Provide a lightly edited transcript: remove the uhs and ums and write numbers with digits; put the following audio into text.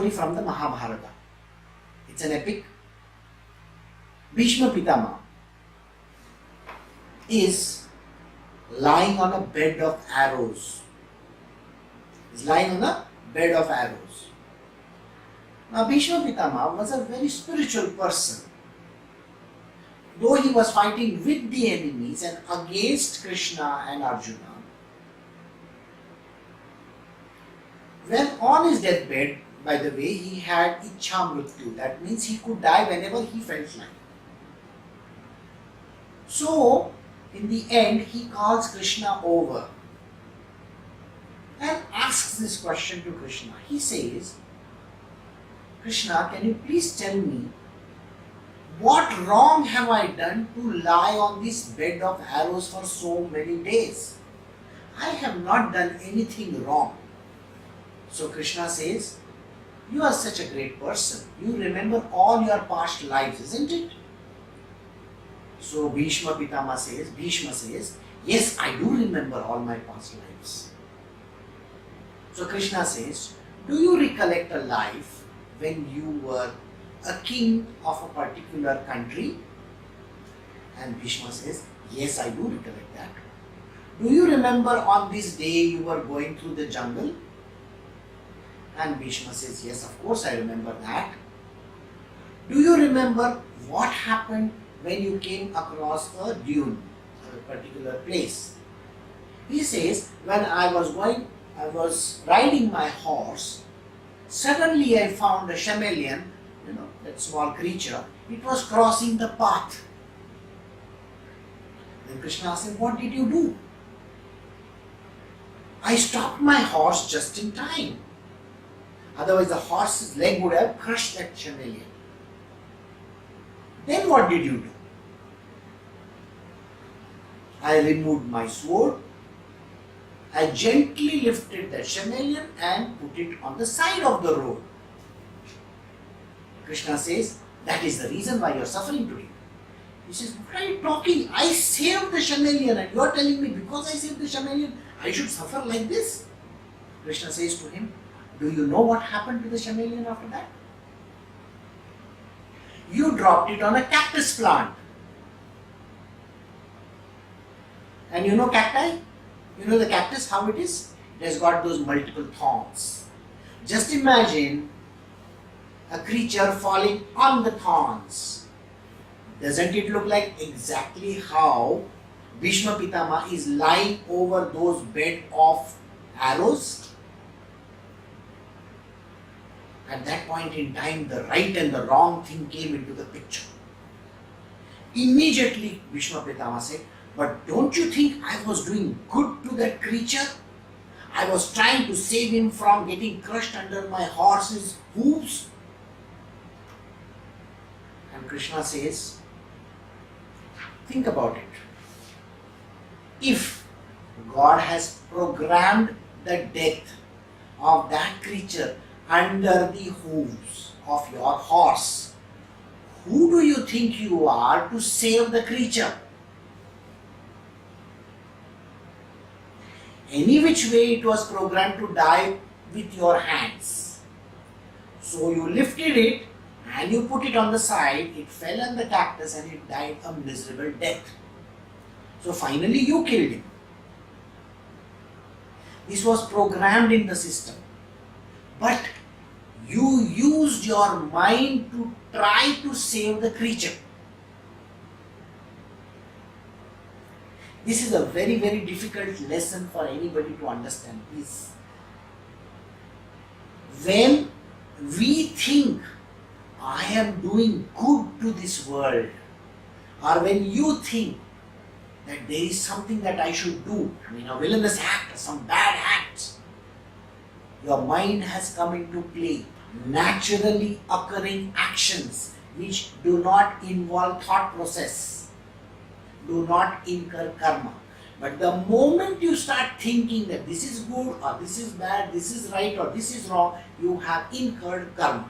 story from the Mahabharata. It's an epic. Bhishma Pitamaha is lying on a bed of arrows. He's lying on a bed of arrows. Now Bhishma Pitamaha was a very spiritual person. Though he was fighting with the enemies and against Krishna and Arjuna, when on his deathbed, by the way, he had Ichha Mrityu. That means he could die whenever he felt like. So, in the end, he calls Krishna over and asks this question to Krishna. He says, Krishna, can you please tell me what wrong have I done to lie on this bed of arrows for so many days? I have not done anything wrong. So Krishna says, you are such a great person. You remember all your past lives, isn't it? So Bhishma says, yes, I do remember all my past lives. So Krishna says, do you recollect a life when you were a king of a particular country? And Bhishma says, yes, I do recollect that. Do you remember on this day you were going through the jungle? And Bhishma says, yes, of course I remember that. Do you remember what happened when you came across a dune, a particular place? He says, when I was riding my horse, suddenly I found a chameleon, that small creature. It was crossing the path. Then Krishna asked him, what did you do? I stopped my horse just in time. Otherwise the horse's leg would have crushed that chameleon. Then what did you do? I removed my sword. I gently lifted the chameleon and put it on the side of the road. Krishna says, that is the reason why you are suffering today. He says, what are you talking? I saved the chameleon and you are telling me because I saved the chameleon, I should suffer like this? Krishna says to him, do you know what happened to the chameleon after that? You dropped it on a cactus plant. And you know cacti? You know the cactus, how it is? It has got those multiple thorns. Just imagine a creature falling on the thorns. Doesn't it look like exactly how Bhishma Pitamaha is lying over those bed of arrows? At that point in time, the right and the wrong thing came into the picture. Immediately, Bhishma Pitamaha said, but don't you think I was doing good to that creature? I was trying to save him from getting crushed under my horse's hooves. And Krishna says, think about it. If God has programmed the death of that creature under the hooves of your horse, who do you think you are to save the creature? Any which way it was programmed to die with your hands. So you lifted it and you put it on the side, it fell on the cactus and it died a miserable death. So finally you killed him. This was programmed in the system. But you used your mind to try to save the creature. This is a very, very difficult lesson for anybody to understand. Please. When we think, I am doing good to this world, or when you think that there is something that I should do, a villainous act, some bad acts, your mind has come into play. Naturally occurring actions which do not involve thought process, do not incur karma. But the moment you start thinking that this is good or this is bad, this is right or this is wrong, you have incurred karma.